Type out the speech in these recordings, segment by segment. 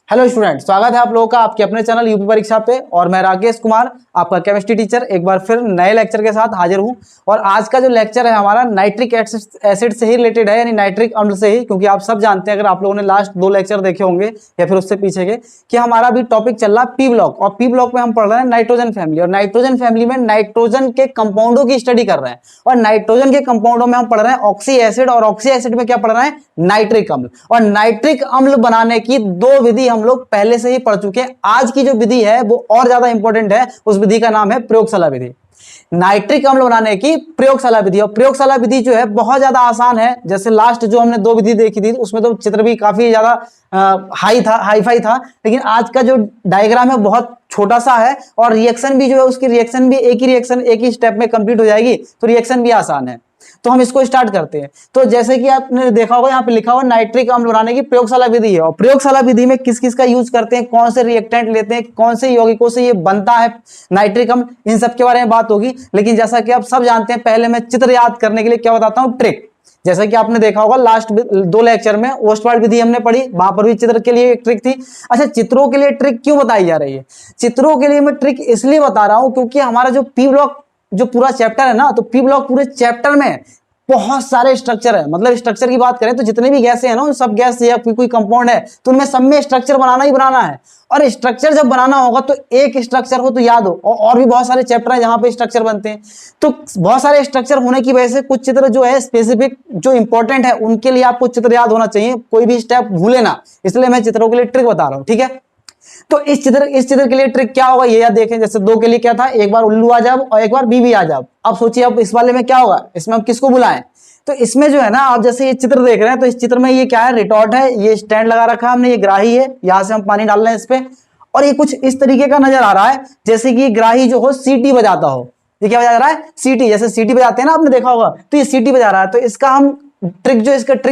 Hello student, स्वागत है आप लोगों का आपके अपने चैनल यूपी परीक्षा पे। और मैं राकेश कुमार, आपका केमिस्ट्री टीचर, एक बार फिर नए लेक्चर के साथ हाजिर हूं। और आज का जो लेक्चर है हमारा नाइट्रिक एसिड से ही रिलेटेड है, यानी नाइट्रिक अम्ल से ही। क्योंकि आप सब जानते हैं, अगर आप लोगों ने लास्ट 2 लेक्चर देखे होंगे या फिर उससे पीछे के, कि हमारा भी टॉपिक चल रहा है पी ब्लॉक। और पी ब्लॉक में हम पढ़ रहे हैं नाइट्रोजन फैमिली। और नाइट्रोजन फैमिली में नाइट्रोजन के कंपाउंडों की स्टडी कर रहे हैं। और नाइट्रोजन के कंपाउंडों में हम पढ़ रहे हैं ऑक्सी एसिड, और ऑक्सी एसिड में क्या पढ़ रहे हैं? नाइट्रिक अम्ल। और नाइट्रिक अम्ल बनाने की 2 विधि हम लोग पहले से ही पढ़ चुके हैं। आज की जो विधि है वो और ज्यादा इंपॉर्टेंट है। उस विधि का नाम है प्रयोगशाला विधि। नाइट्रिक अम्ल बनाने की प्रयोगशाला विधि। और प्रयोगशाला विधि जो है बहुत ज्यादा आसान है। जैसे लास्ट जो हमने 2 विधि देखी थी उसमें तो चित्र भी काफी ज्यादा हाईफाई था, लेकिन आज का जो डायग्राम है बहुत छोटा सा है। और रिएक्शन भी जो है, उसकी रिएक्शन भी एक ही स्टेप में कंप्लीट हो जाएगी, तो रिएक्शन भी आसान है। तो हम इसको स्टार्ट करते हैं। तो जैसे कि आपने देखा होगा, यहाँ पे लिखा हुआ नाइट्रिक अम्ल बनाने की प्रयोगशाला विधि है। और प्रयोगशाला विधि में किस किस का यूज करते हैं, कौन से रिएक्टेंट लेते हैं, कौन से यौगिकों से ये बनता है नाइट्रिक अम्ल, इन सब के बारे में बात होगी। लेकिन जैसा कि आप सब जानते हैं, पहले मैं चित्र याद करने के लिए क्या बताता हूँ, ट्रिक। जैसा कि आपने देखा होगा लास्ट 2 लेक्चर में ओस्टवाल्ड विधि हमने पढ़ी, वहां पर भी चित्र के लिए एक ट्रिक थी। अच्छा, चित्रों के लिए ट्रिक क्यों बताई जा रही है? चित्रों के लिए मैं ट्रिक इसलिए बता रहा हूं क्योंकि हमारा जो पी ब्लॉक जो पूरा चैप्टर है ना, तो पी ब्लॉक पूरे चैप्टर में बहुत सारे स्ट्रक्चर है। मतलब स्ट्रक्चर की बात करें तो जितने भी गैसें हैं ना, उन सब गैस या कोई कंपाउंड है तो उनमें सब में स्ट्रक्चर बनाना ही बनाना है। और स्ट्रक्चर जब बनाना होगा तो एक स्ट्रक्चर हो तो याद हो, और भी बहुत सारे चैप्टर हैं जहां पे स्ट्रक्चर बनते हैं। तो बहुत सारे स्ट्रक्चर होने की वजह से कुछ चित्र जो है स्पेसिफिक जो इंपॉर्टेंट है उनके लिए आपको चित्र याद होना चाहिए, कोई भी स्टेप भूले ना। इसलिए मैं चित्रों के लिए ट्रिक बता रहा हूं, ठीक है। तो इस चित्र के लिए ट्रिक क्या होगा ये याद देखें। जैसे 2 के लिए क्या था, एक बार उल्लू आ जाओ और एक बार बीबी आ जाओ। अब सोचिए अब इस वाले में क्या होगा, इसमें हम किसको बुलाएं? तो इसमें जो है ना, आप जैसे ये चित्र देख रहे हैं, तो इस चित्र में ये क्या है, रिटॉर्ट है, ये स्टैंड लगा रखा है हमने, ये ग्राही है, यहां से हम पानी डाल रहे हैं इस पे। और ये कुछ इस तरीके का नजर आ रहा है जैसे कि ग्राही जो हो सीटी बजाता हो। ये क्या बजा रहा है? सीटी। जैसे सीटी बजाते हैं ना, आपने देखा होगा, तो ये सीटी बजा रहा है। तो इसका हम ट्रिक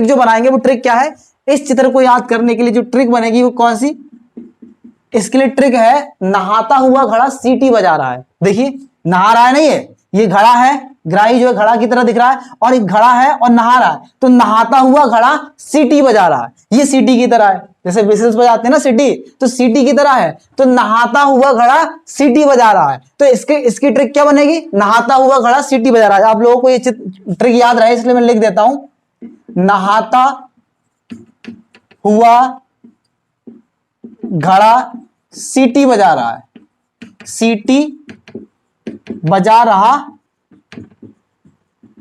जो बनाएंगे वो ट्रिक क्या है, इस चित्र को याद करने के लिए जो ट्रिक बनेगी वो कौन सी? इसके लिए ट्रिक है, नहाता हुआ घड़ा सीटी बजा रहा है। देखिए नहा रहा है नहीं, ये घड़ा है, ग्राही जो है घड़ा की तरह दिख रहा है, और एक घड़ा है और नहा रहा है। तो नहाता हुआ घड़ा सीटी बजा रहा है। ये सीटी की तरह है, जैसे विसल्स बजाते हैं ना सीटी, तो सीटी की तरह है। तो नहाता हुआ घड़ा सीटी बजा रहा है। तो इसकी ट्रिक क्या बनेगी? नहाता हुआ घड़ा सीटी बजा रहा है। आप लोगों को ये ट्रिक याद रहे इसलिए मैं लिख देता हूं, नहाता हुआ घड़ा सीटी बजा रहा है, सीटी बजा रहा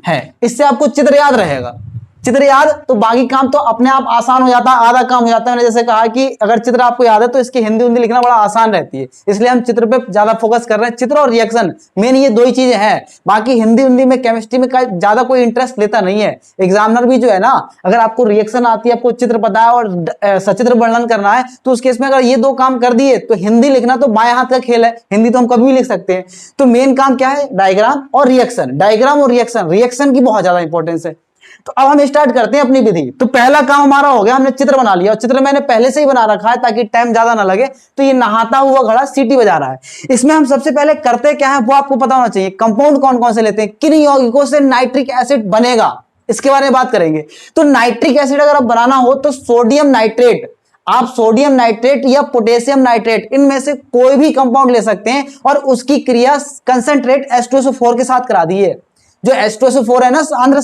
है। इससे आपको चित्र याद रहेगा। चित्र याद तो बाकी काम तो अपने आप आसान हो जाता है, आधा काम हो जाता है। मैंने जैसे कहा कि अगर चित्र आपको याद है तो इसकी हिंदी लिखना बड़ा आसान रहती है, इसलिए हम चित्र पे ज्यादा फोकस कर रहे हैं। चित्र और रिएक्शन मेन ये 2 ही चीजें हैं। बाकी हिंदी में केमिस्ट्री में ज्यादा कोई इंटरेस्ट लेता नहीं है। एग्जामिनर भी जो है ना, अगर आपको रिएक्शन आती है, आपको चित्र पता है और सचित्र वर्णन करना है, तो उस केस में अगर ये 2 काम कर दिए तो हिंदी लिखना तो बाएं हाथ का खेल है। हिंदी तो हम कभी भी लिख सकते हैं। तो मेन काम क्या है? डायग्राम और रिएक्शन। डायग्राम और रिएक्शन की बहुत ज्यादा इंपॉर्टेंस है। तो अब हम स्टार्ट करते हैं अपनी विधि। तो पहला काम हमारा हो गया, हमने चित्र बना लिया, और चित्र मैंने पहले से ही बना रखा है ताकि टाइम ज्यादा ना लगे। तो ये नहाता हुआ घड़ा सीटी बजा रहा है। इसमें हम सबसे पहले करते क्या है वो आपको पता होना चाहिए। कंपाउंड कौन कौन से लेते हैं, किन यौगिकों से नाइट्रिक एसिड बनेगा, इसके बारे में बात करेंगे। तो नाइट्रिक एसिड अगर आप बनाना हो तो सोडियम नाइट्रेट, आप सोडियम नाइट्रेट या पोटेशियम नाइट्रेट, इनमें से कोई भी कंपाउंड ले सकते हैं और उसकी क्रिया कंसंट्रेट H2SO4 के साथ करा दी है। जो H2SO4 है ना, सांद्र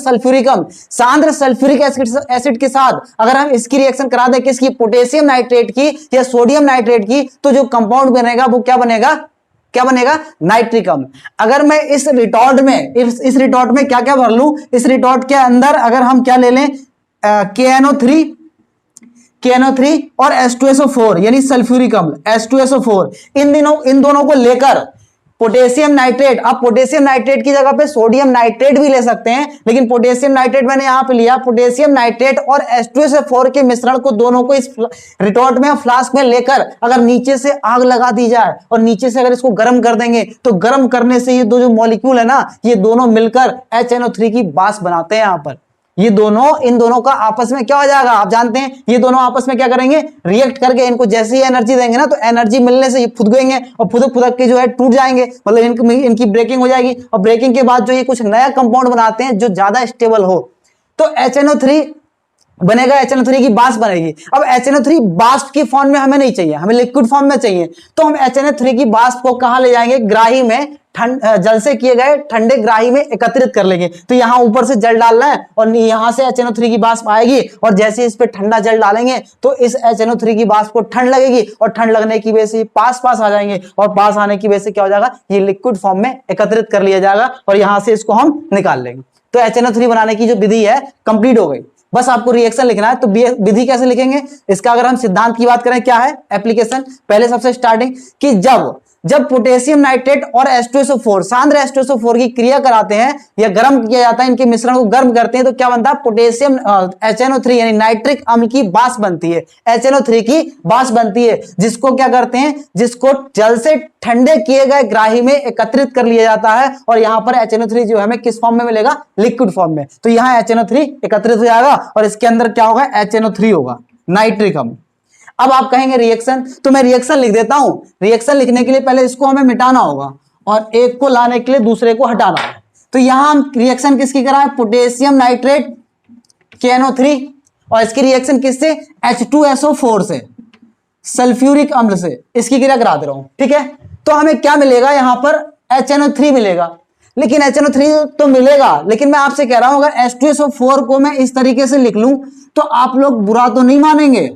सल्फ्यूरिक एसिड के साथ अगर हम इसकी रिएक्शन करा दें, किसकी? पोटेशियम नाइट्रेट की या सोडियम नाइट्रेट की, तो जो कंपाउंड बनेगा वो क्या बनेगा? नाइट्रिक अम्ल। अगर मैं इस रिटॉर्ट में क्या क्या भर लूं, इस रिटॉर्ट के अंदर अगर हम क्या ले लें, KNO3 और H2SO4 यानी सल्फ्यूरिक अम्ल H2SO4, इन दोनों को लेकर पोटेशियम नाइट्रेट। आप पोटेशियम नाइट्रेट की जगह पे सोडियम नाइट्रेट भी ले सकते हैं, लेकिन पोटेशियम नाइट्रेट मैंने यहां पे लिया। पोटेशियम नाइट्रेट और H2SO4 के मिश्रण को दोनों को इस रिटॉर्ट में, फ्लास्क में लेकर अगर नीचे से आग लगा दी जाए और नीचे से अगर इसको गर्म कर देंगे, तो गर्म करने से ये 2 जो मॉलिक्यूल है ना, ये दोनों मिलकर HNO3 की बास बनाते हैं। यहां पर ये दोनों, इन दोनों का आपस में क्या हो जाएगा, आप जानते हैं, ये दोनों आपस में क्या करेंगे? रिएक्ट करके इनको जैसे ही एनर्जी देंगे ना, तो एनर्जी मिलने से ये फुदकेंगे और फुदक के जो है टूट जाएंगे। मतलब इनकी ब्रेकिंग हो जाएगी, और ब्रेकिंग के बाद जो ये कुछ नया कंपाउंड बनाते हैं जो ज्यादा स्टेबल हो। तो HNO3 बनेगा, HNO3 की बाष्प बनेगी। अब HNO3 बाष्प की फॉर्म में हमें नहीं चाहिए, हमें लिक्विड फॉर्म में चाहिए, तो हम HNO3 की बाष्प को कहां ले जाएंगे, ग्राही में, जल से किए गए ठंडे ग्राही में एकत्रित कर लेंगे। तो यहां ऊपर से जल डालना है और यहां से HNO3 की बाष्प आएगी, और जैसे इस पे ठंडा जल डालेंगे तो इस HNO3 की बाष्प को ठंड लगेगी, और ठंड लगने की वजह से पास आ जाएंगे, और पास आने की वजह से क्या हो जाएगा, ये लिक्विड फॉर्म में एकत्रित कर लिया जाएगा, और यहां से इसको हम निकाल लेंगे। तो HNO3 बनाने की जो विधि है कंप्लीट हो गई। बस आपको रिएक्शन लिखना है। तो विधि कैसे लिखेंगे, इसका अगर हम सिद्धांत की बात करें, क्या है एप्लीकेशन, पहले सबसे स्टार्टिंग कि जब पोटेशियम नाइट्रेट और H2SO4 सांद्र H2SO4 की क्रिया कराते हैं या गर्म किया जाता है, इनके मिश्रण को गर्म करते हैं, तो क्या बनता है, पोटेशियम HNO3 यानी नाइट्रिक अम्ल की बाष्प बनती है, HNO3 की बाष्प बनती है, जिसको क्या करते हैं, जिसको जल से ठंडे किए गए ग्राही में एकत्रित कर लिया जाता है, और यहां पर HNO3 जो हमें किस फॉर्म में मिलेगा, लिक्विड फॉर्म में। तो यहां HNO3 एकत्रित हो जाएगा, और इसके अंदर क्या होगा, HNO3 होगा, नाइट्रिक अम्ल। अब आप कहेंगे रिएक्शन, तो मैं रिएक्शन लिख देता हूं। रिएक्शन लिखने के लिए पहले इसको हमें मिटाना होगा, और एक को लाने के लिए दूसरे को हटाना है। तो यहां हम रिएक्शन किसकी करा है, पोटेशियम नाइट्रेट KNO3, और इसकी रिएक्शन किससे, H2SO4 से, सल्फ्यूरिक अम्ल से, इसकी क्रिया करा दे रहा हूं, ठीक है। तो हमें क्या मिलेगा, यहां पर HNO3 मिलेगा, लेकिन HNO3 तो मिलेगा, लेकिन मैं आपसे कह रहा हूं अगर H2SO4 को मैं इस तरीके से लिख लूं तो आप लोग बुरा तो नहीं मानेंगे।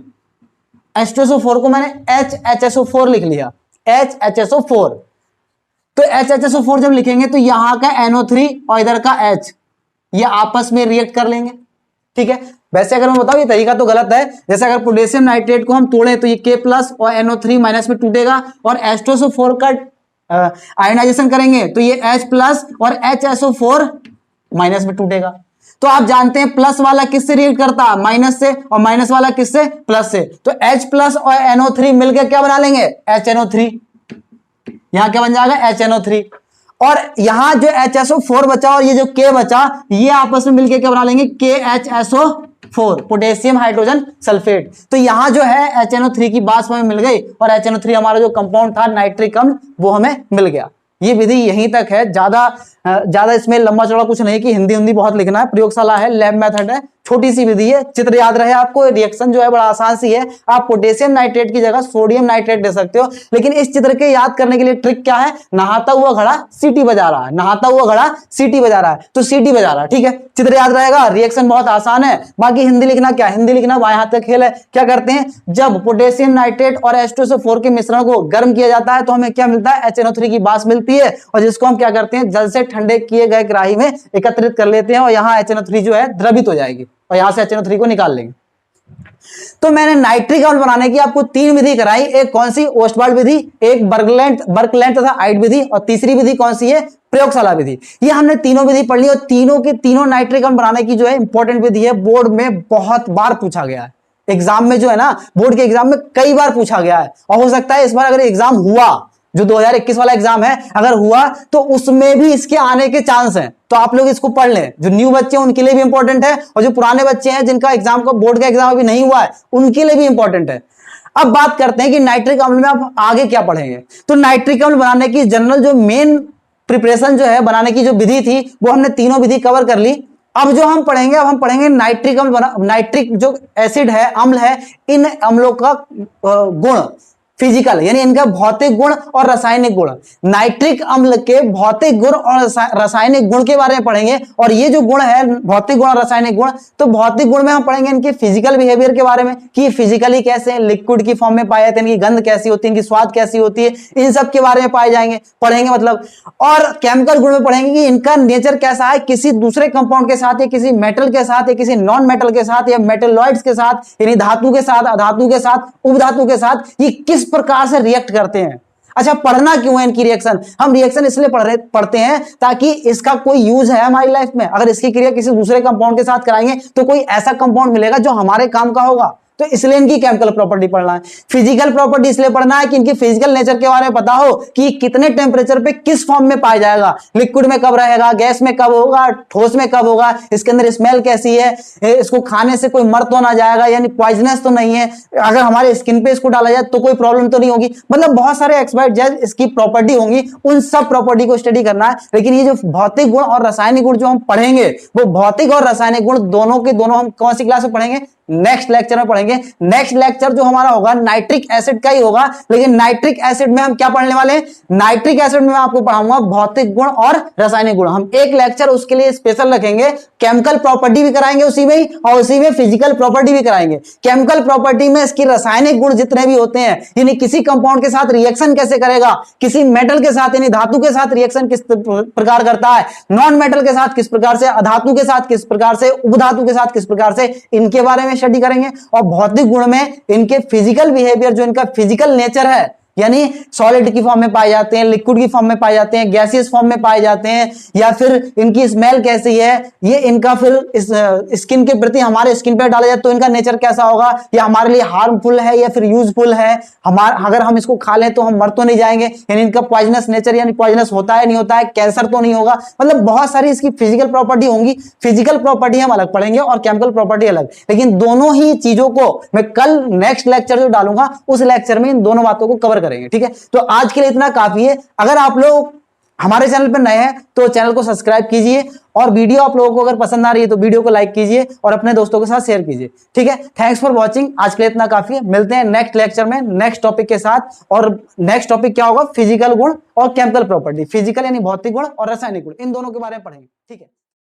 H2SO4 को मैंने HHSO4 लिख लिया, HHSO4। तो HHSO4 जब लिखेंगे तो यहां का NO3 और इधर का H ये आपस में रिएक्ट कर लेंगे, ठीक है। वैसे अगर मैं बताऊं ये तरीका तो गलत है, जैसे अगर पोटेशियम नाइट्रेट को हम तोड़ें तो ये K प्लस और NO3 माइनस में टूटेगा, और H2SO4 का आयनाइजेशन करेंगे तो ये H प्लस और HSO4 माइनस में टूटेगा। तो आप जानते हैं प्लस वाला किससे रिएक्ट करता है, माइनस से, और माइनस वाला किससे, प्लस से। तो H प्लस और NO3 मिलकर क्या बना लेंगे, HNO3। यहां क्या बन जाएगा, HNO3। और यहां जो HSO4 बचा और ये जो K बचा, ये आपस में मिलकर क्या बना लेंगे, KHSO4, पोटेशियम हाइड्रोजन सल्फेट। तो यहां जो है HNO3 की बाष्प हमें मिल गई, और HNO3 हमारा जो कंपाउंड था नाइट्रिक अम्ल वो हमें मिल गया। ये विधि यहीं तक है, ज्यादा इसमें लंबा चौड़ा कुछ नहीं कि हिंदी बहुत लिखना है, प्रयोगशाला है, लैब मेथड है, छोटी सी विधि है, चित्र याद रहे आपको। रिएक्शन जो है बड़ा आसान सी है, आप पोटेशियम नाइट्रेट की जगह सोडियम नाइट्रेट दे सकते हो, लेकिन इस चित्र के याद करने के लिए ट्रिक क्या है, नहाता हुआ घड़ा सीटी बजा रहा है, नहाता हुआ घड़ा सीटी बजा रहा है, तो सीटी बजा रहा है, ठीक है, चित्र याद रहेगा। रिएक्शन बहुत आसान है, बाकी हिंदी लिखना क्या, हिंदी लिखना बाएं हाथ का खेल है। क्या करते हैं, जब पोटेशियम नाइट्रेट और H2SO4 के मिश्रण को गर्म किया जाता है तो हमें क्या मिलता है, HNO3 की बाष्प मिलती है, और जिसको हम क्या करते हैं, जल से ठंडे किए गए ग्राही में एकत्रित कर लेते हैं, और यहां HNO3 जो है द्रवित हो जाएगी, और यहां से HNO3 को निकाल लेंगे। तो मैंने नाइट्रिक अम्ल बनाने की आपको 3 विधि कराई, एक कौन सी, ओस्टवाल्ड विधि, एक बर्कलैंड तथा आइड विधि, और तीसरी विधि कौन सी है, प्रयोगशाला विधि। ये हमने तीनों विधि पढ़ ली, और तीनों के तीनों नाइट्रिक अम्ल बनाने की जो है इंपॉर्टेंट विधि है, बोर्ड में बहुत बार पूछा गया है, एग्जाम में जो है ना, बोर्ड के एग्जाम में कई बार पूछा गया है, और हो सकता है इस बार अगर एग्जाम हुआ, जो 2021 वाला एग्जाम है अगर हुआ तो उसमें भी इसके आने के चांस हैं। तो आप लोग इसको पढ़ लें, जो न्यू बच्चे हैं उनके लिए भी इंपॉर्टेंट है, और जो पुराने बच्चे हैं जिनका एग्जाम का बोर्ड का एग्जाम अभी नहीं हुआ है उनके लिए भी इंपॉर्टेंट है। अब बात करते हैं कि नाइट्रिक अम्ल में आप आगे क्या पढ़ेंगे। तो नाइट्रिक अम्ल बनाने की जनरल जो मेन प्रिपरेशन जो है, बनाने की जो विधि थी, वो हमने तीनों विधि कवर कर ली। अब जो हम पढ़ेंगे, अब हम पढ़ेंगे नाइट्रिक अम्ल, नाइट्रिक जो एसिड है, अम्ल है, इन अम्लों का गुण, फिजिकल यानी इनका भौतिक गुण और रासायनिक गुण। नाइट्रिक अम्ल के भौतिक गुण और रासायनिक गुण के बारे में पढ़ेंगे, और ये जो गुण है भौतिक गुण और रासायनिक गुण, तो भौतिक गुण में हम पढ़ेंगे इनके फिजिकल बिहेवियर के बारे में, कि फिजिकली कैसे लिक्विड की फॉर्म में पाए जाते हैं, इनकी गंध कैसी होती है, इनकी स्वाद कैसी होती है, इन सब के बारे में पढ़ेंगे मतलब। और केमिकल गुण में पढ़ेंगे कि इनका नेचर कैसा है, किसी दूसरे कंपाउंड के साथ या किसी मेटल के साथ या किसी नॉन मेटल के साथ या मेटेलॉइड्स के साथ, यानी धातु के साथ, अधातु के साथ, उपधातु के साथ, ये किस प्रकार से रिएक्ट करते हैं। अच्छा, पढ़ना क्यों है इनकी रिएक्शन, हम रिएक्शन इसलिए पढ़ते हैं ताकि इसका कोई यूज है हमारी लाइफ में। अगर इसकी क्रिया किसी दूसरे कंपाउंड के साथ कराएंगे तो कोई ऐसा कंपाउंड मिलेगा जो हमारे काम का होगा, तो इसलिए इनकी केमिकल प्रॉपर्टी पढ़ना है। फिजिकल प्रॉपर्टी इसलिए पढ़ना है कि इनकी फिजिकल नेचर के बारे में पता हो, कि कितने टेम्परेचर पे किस फॉर्म में पाया जाएगा, लिक्विड में कब रहेगा, गैस में कब होगा, ठोस में कब होगा, इसके अंदर स्मेल कैसी है, इसको खाने से कोई मर तो ना जाएगा, यानी पॉइजनस तो नहीं है, अगर हमारे स्किन पे इसको डाला जाए तो कोई प्रॉब्लम तो नहीं होगी। मतलब बहुत सारे एक्सपर्ट जज इसकी प्रॉपर्टी होंगी, उन सब प्रॉपर्टी को स्टडी करना है। लेकिन ये जो भौतिक गुण और रासायनिक गुण जो हम पढ़ेंगे, वो भौतिक और रासायनिक गुण दोनों के दोनों हम कौन सी क्लास में पढ़ेंगे, नेक्स्ट लेक्चर में पढ़ेंगे। नेक्स्ट लेक्चर जो हमारा होगा नाइट्रिक एसिड का ही होगा, लेकिन नाइट्रिक एसिड में हम क्या पढ़ने वाले हैं, नाइट्रिक एसिड में मैं आपको पढ़ाऊंगा भौतिक गुण और रासायनिक गुण। हम एक लेक्चर उसके लिए स्पेशल रखेंगे, केमिकल प्रॉपर्टी भी कराएंगे उसी में ही, और उसी में फिजिकल प्रॉपर्टी भी कराएंगे। केमिकल प्रॉपर्टी में इसकी रासायनिक गुण जितने भी होते हैं, यानी किसी कंपाउंड के साथ रिएक्शन कैसे करेगा, किसी मेटल के साथ यानी धातु के साथ रिएक्शन किस प्रकार करता है, नॉन मेटल के साथ किस प्रकार से, अधातु के साथ किस प्रकार से, उपधातु के साथ किस प्रकार से, इनके बारे में स्टडी करेंगे। और भौतिक गुण में इनके फिजिकल बिहेवियर, जो इनका फिजिकल नेचर है, यानी सॉलिड की फॉर्म में पाए जाते हैं, लिक्विड की फॉर्म में पाए जाते हैं, गैसियस फॉर्म में पाए जाते हैं, या फिर इनकी स्मेल कैसी है, ये इनका फिर इस स्किन के प्रति, हमारे स्किन पर डाला जाए तो इनका नेचर कैसा होगा, या हमारे लिए हार्मफुल है या फिर यूजफुल है, अगर हम इसको खा लें तो हम मर तो नहीं जाएंगे, यानी इनका पॉइजनस नेचर, यानी पॉइजनस होता है नहीं होता है, कैंसर तो नहीं होगा, मतलब बहुत सारी इसकी फिजिकल प्रॉपर्टी होंगी। फिजिकल प्रॉपर्टी हम अलग पढ़ेंगे और केमिकल प्रॉपर्टी अलग, लेकिन दोनों ही चीजों को मैं कल नेक्स्ट लेक्चर जो डालूंगा उस लेक्चर में इन दोनों बातों को कवर करेंगे, ठीक है। तो आज के लिए इतना काफी है। अगर आप लोग हमारे चैनल पर नए हैं तो चैनल को सब्सक्राइब कीजिए, और वीडियो आप लोगों को अगर पसंद आ रही है तो वीडियो को लाइक कीजिए और अपने दोस्तों के साथ शेयर कीजिए, ठीक है। Thanks for watching. आज के लिए इतना काफी है। मिलते हैं नेक्स्ट लेक्चर में नेक्स्ट टॉपिक के साथ। और नेक्स्ट टॉपिक क्या होगा, फिजिकल गुण और केमिकल प्रॉपर्टी। फिजिकल यानी भौतिक गुण और रासायनिक गुण, इन दोनों के बारे में पढ़ेंगे, ठीक है।